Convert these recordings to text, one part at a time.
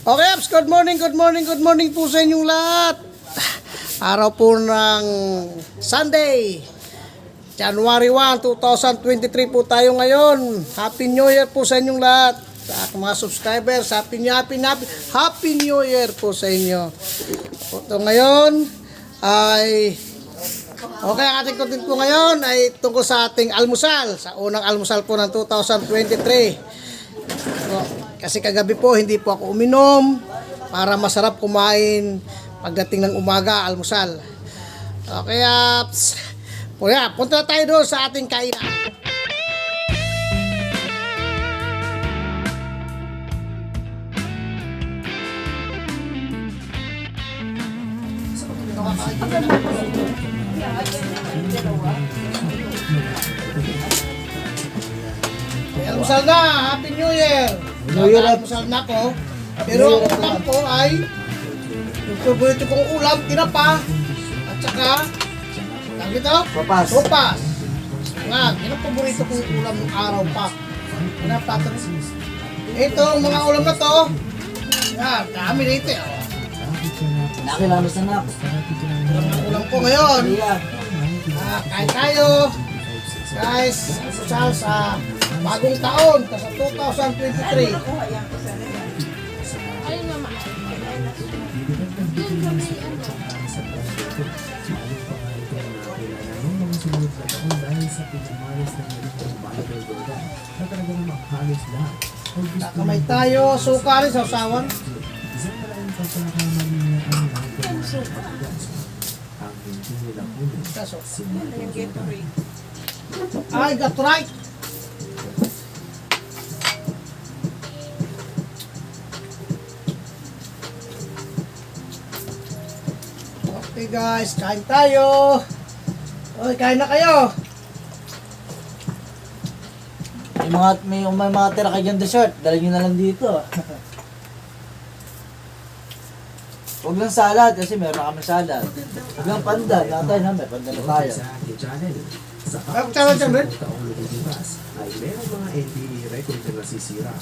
Okay, Abs, good morning, good morning, good morning po sa inyong lahat. Araw po ng Sunday, January 1, 2023 po tayo ngayon. Happy New Year po sa inyong lahat. Sa aking mga subscribers, Happy New Year po sa inyo. Ito ngayon ay okay, ang ating content po ngayon ay tungkol sa ating almusal. Sa unang almusal po ng 2023. Kasi kagabi po hindi po ako uminom para masarap kumain pagdating ng umaga, almusal. Okay, punta na tayo doon sa ating kainan. Almusal na, Happy New Year! Almusal na ko. Pero ang ulam ko ay yung paborito kong ulam, tinapa. At saka, tawag ito? Sopas. Sopas. Nga, yun ang paborito kong ulam ng araw pa. Itong mga ulam na to, yan, dami rito. Laki lang sa anak. Ulam ko ngayon. Kain tayo. Guys, almusal sa bagong taon, sa 2023. Kamay tayo, suka rin sa usawan. I got right. Okay guys, kain tayo. Okay, kain na kayo. May mga tira kayo dyan dessert. Dali nyo na lang dito. Huwag lang salad kasi meron na kami salad. Huwag lang pandan. Natay na, may pandan na tayo. Ay, kutsara dyan, Red. Ay merong mga NBA record na nasisira.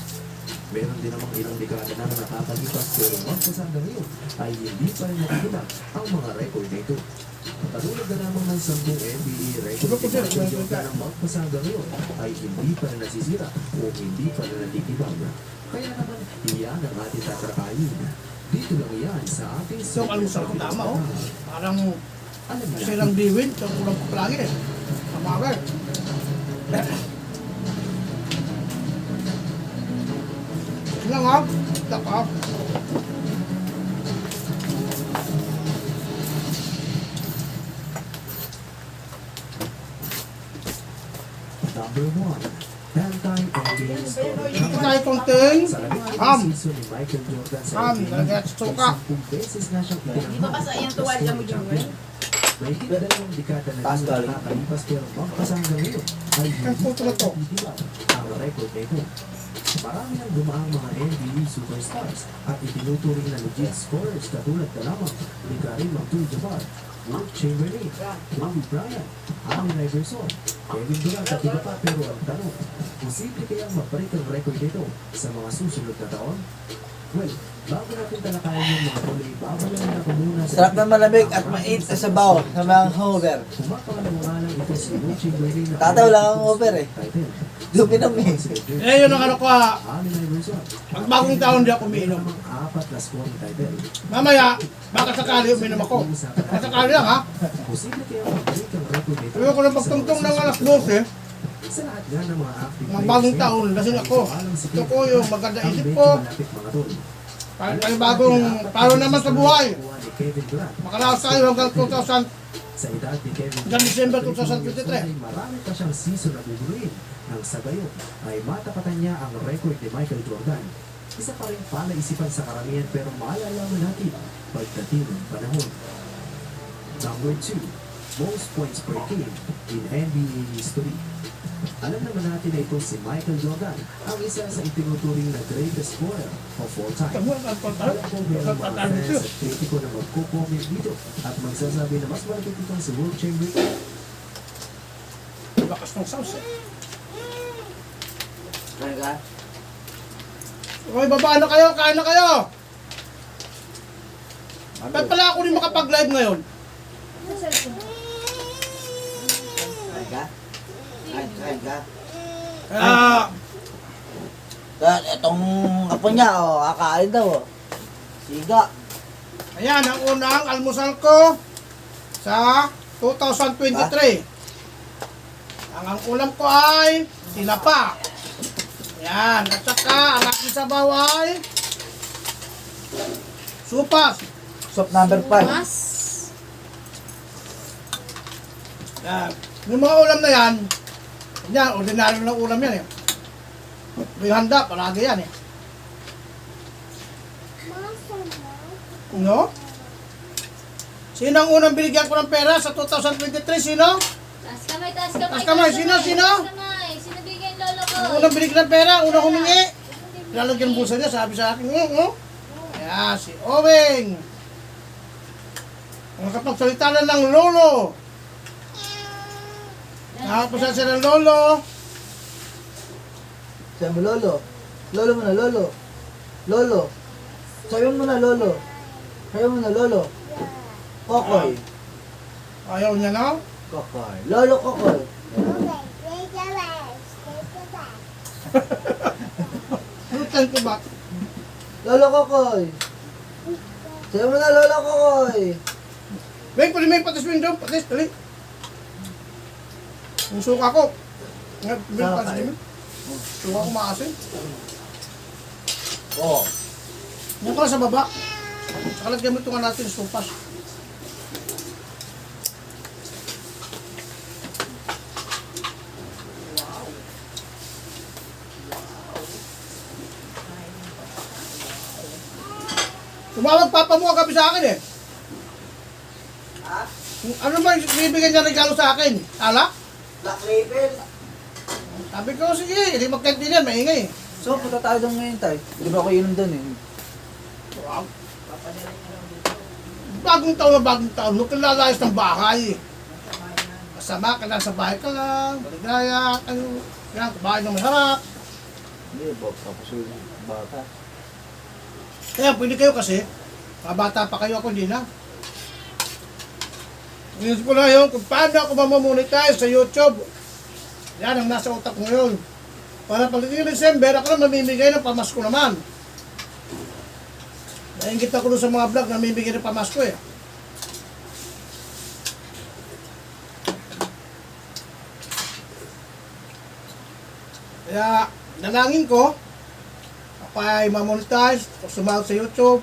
Meron din namang ilang dekada na nakakalipas pero magpasada ngayon ay hindi pa rin nakikita ang mga record na ito. Katulad na lamang ng 10 NBA record na Jordan ang magpasada ngayon ay hindi pa rin nasisira o hindi pa rin natitibag. Kaya naman, iyan ang ating tatrakayin. Dito lang yan sa ating Itong almusal ko tama, oh. Parang alam niya, silang diwin. Itong ulam ko palagi eh. Tamaga eh. Lang ha. Taka. number 1. Bantay NBA scorer. Ito tayo konting Sa labing ham. season ni Michael Jordan sa Ham, NBA, lagyan sa suka. 10 beses na siyang Di ba basta yung tuwalya mo dyan, Gwen? May dalawang dekada na Taas rin galing. nakakalipas pero magpasangga ngayon ay Ang puto na to. natitibag ang record na ito. Marami nang dumaang mga NBA superstars at itinuturing na legit scorers katulad na lamang ni Kareem Abdul-Jabbar, Wilt Chamberlain, Kobe Bryant, Allen Iverson, Kevin Durant at iba pa, pero ang tanong, posible kayang mag-break ang record nito sa mga susunod na taon? Well, bago natin talakayan yung mga tuloy, babalaan ako muna sa... Sarap na malamig at mait na sabaw sa mga hover. Kumapangalangalang ito si Wilt Chamberlain na... Tataw lang ang hover eh. Title. Dumi na eh. Eh, yun ang ano ko ha. Allen Iverson. Pag bagong taon di ako umiinom. Ang 4 na scoring title. Mamaya, baka sakali uminom ako. Baka sakali lang ha. Posible kaya mag-break ang record nito. Tuyo ko ng pagtungtong ng alas 12. Sa lahat nga ng mga active Mga bagong taon, lasing ako. Ito ko yung maganda isip ko. Bagong tao naman sa buhay. Makalaos tayo hanggang 2000, Sa edad ni Kevin hanggang December Durant, 2023. marami pa siyang season na bubuin. Nang sa gayon ay matapatan niya ang record ni Michael Jordan. Isa pa rin palaisipan sa karamihan pero malalaman natin pagdating ng panahon. Number 2, most points per game in NBA history. Alam naman natin na ito si Michael Jordan, ang isa sa itinuturing na greatest scorer of all time. Alam ko merong mga fans at kritiko na magko-comment dito at magsasabi na mas malapit itong si Wilt Chamberlain. Lakas ng sauce eh. Talaga? Okay, baba na kayo, kain na kayo. Ba't pala ako rin makapag-live ngayon? Kain ka? Kain ka? Kaya, Dahil itong apo niya, oh, kakain daw. Oh. Siga. ayan, ang unang almusal ko sa 2023. Ang ulam ko ay tinapa. Ayan, at saka ang aking sabaw ay supas. Soup number 5. Mas. Yan. Yung mga ulam na yan, ordinaryo ng ulam yan eh. May handa, palagi yan eh. No? Sino ang unang binigyan ko ng pera sa 2023? Sino? Taas kamay, taas kamay. Taas kamay. Sino? Taas kamay. Sino bigyan lolo ko? Ang unang binigyan ng pera, unang humingi. Lalagyan ng bulsa niya, sabi sa akin, Ayan, si Owing. Ang kapagsalita na ng lolo. Nakapasan siya ng lolo. Sabi mo, lolo. Lolo mo na, lolo. Lolo. Sabi mo na, lolo. Sabi mo na, lolo. Kokoy. Ayaw niya na. Kokoy. Lolo Kokoy. Lutan ko ba? Lolo Kokoy. Sabi mo na, lolo Kokoy. Beng, pwede may patis window. Patis, dali. Yung suka ko. Beng, patis din. Suka ko maasin. Oo. Yung ko lang sa baba. Sakalat gamit ito nga natin, supas. Tumawag papa mo kagabi sa akin eh. Ha? Ano ba yung bibigyan niya regalo sa akin? Alak? Black label. Sabi ko, sige, hindi magkaintindihan, maingay. So, punta tayo doon ngayon, tay. Di ba ako inom doon eh? Wow. Bagong taon, huwag kang lalayas ng bahay. Masama ka lang sa bahay ka lang, maligaya, ano, yan, bahay na masarap. Hindi, Bob. Tapos yung bata. Kaya pwede kayo kasi, mga bata pa kayo, ako hindi na. Ngayon ko na yun, kung paano ako mamamonetize sa YouTube. Yan ang nasa utak ko ngayon. Para pagdating ng December, ako na mamimigay ng pamasko naman. Naingit ako doon sa mga vlog na mamimigay ng pamasko eh. Kaya, nalangin ko, ako ay mamonetize, sumahod sa YouTube,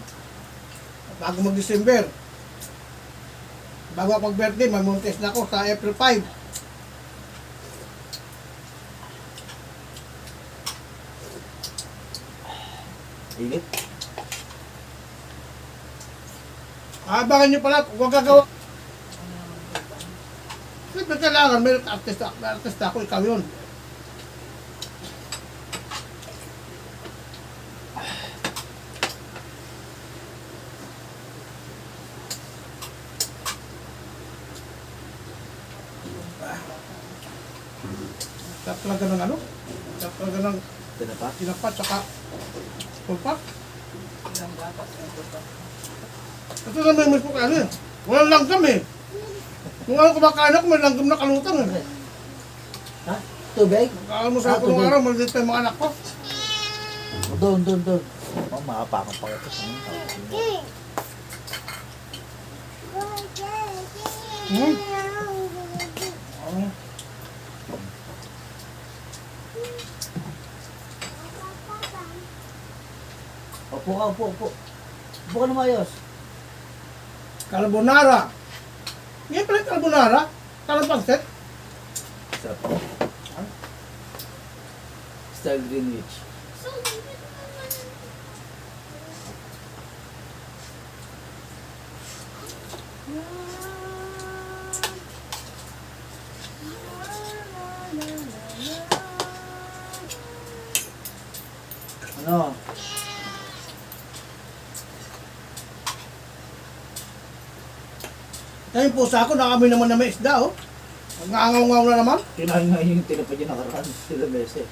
bago mag-December. Bago ako mag-birthday, mamonetize na ako sa April 5. Init. Abangan nyo pala kung gagawa. Siyempre kailangan, may artista ako, ikaw yun. Sarap talaga ng ano? Sarap talaga ng Tinapa? tinapa tsaka pulpa. Ito naman may pulpa ano eh. Walang langgam eh. Kung ano kumakain ako, may langgam na kalutang eh. Ha? Tubig? Kakain mo sa ako ng araw, malilit pa yung mga anak ko. Doon. Oh, makapakang pa ito. Oh. Upo ka. Upo ka na maayos. Carbonara. Ngayon pala yung carbonara. Kalapangset. Sarap po. Style Greenwich. Ano? Kaya yung pusa ko, nakamoy naman na may isda oh. Nangangaw-ngaw na naman. Kinain nga yung tinapa niya nakaraan sila beses.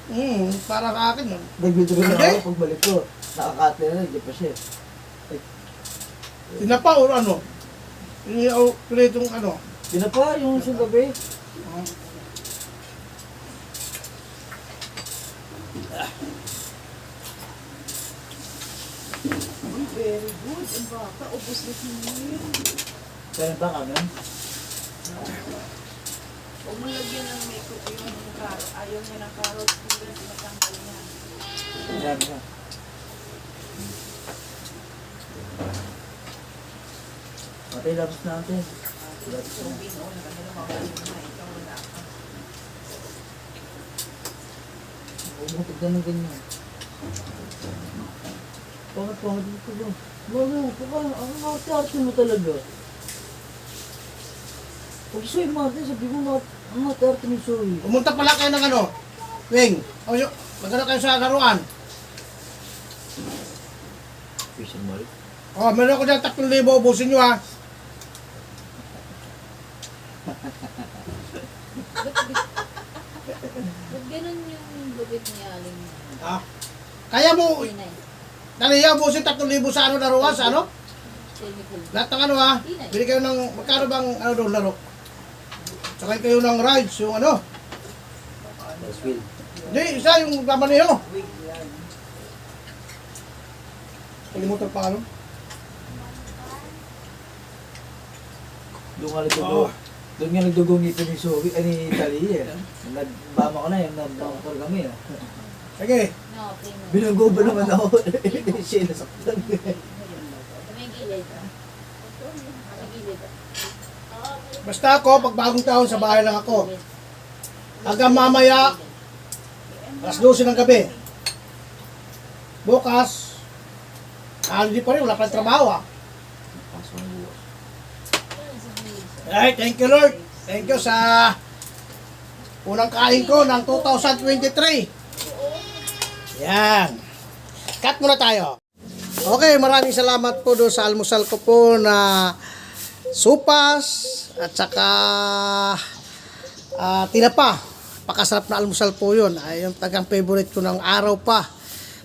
Para sa akin yun. Nag-video na Hindi. ako pagbalik ko. Nakakate na, hindi pa siya. Ay, Tinapa o ano? Pinitong ano? Pinapa yung sa gabi. Kaya ba kami? Huwag mo lagyan ng makeup yung carrot. Ayaw niya ng carrot. Hindi na tinatanggal niya. Sabi na. Patay labas natin. Sabi mo, nakadalawa ka na ikaw wala ka. Umutok na ng ganyan. Pangat dito ba? Lolo, ang arte mo talaga. Pag Soy Martin, sabi mo ang arte ni Soy. Pumunta pala kayo ng ano? Wing, magkano kayo sa laruan? Fishing mall? Oh, meron ko dyan 3,000, ubusin nyo ha. Ba't ganun yung lupit ni Aling? Ah. Kaya mo, Tinay. Daliya, ubusin 3,000 sa ano laruan, sa ano? Chemical. Lahat ng ano ha? Bili kayo ng, magkano bang ano doon laro? Sakay kayo ng rides, yung ano? Will. Hindi, isa yung laman niyo. Kalimutan pa ano? Doon nga nagdugo. Doon nga nagdugo ngipin ni Soy, ni Tali eh. Nagbama ko na yung nagbama kami eh. Sige. No, premium. Binunggo ba naman ako? Siya nasaktan. May gilid. May gilid. Basta ako, pag bagong taon sa bahay lang ako. Hanggang mamaya, alas 12 ng gabi. Bukas, hindi pa rin, wala pa rin trabaho ah. Ay, thank you Lord. Thank you sa unang kain ko ng 2023. Yan. Cut muna tayo. Okay, maraming salamat po doon sa almusal ko po na supas at saka tinapa. Pakasarap na almusal po yun. Ay, yung tagang favorite ko ng araw pa.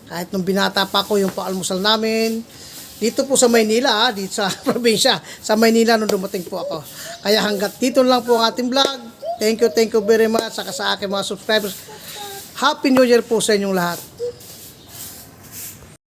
Kahit nung binata pa ko yung paalmusal namin. Dito po sa Maynila, dito sa probinsya. Sa Maynila nung dumating po ako. Kaya hanggat dito lang po ang ating vlog. Thank you very much. Saka sa aking mga subscribers. Happy New Year po sa inyong lahat.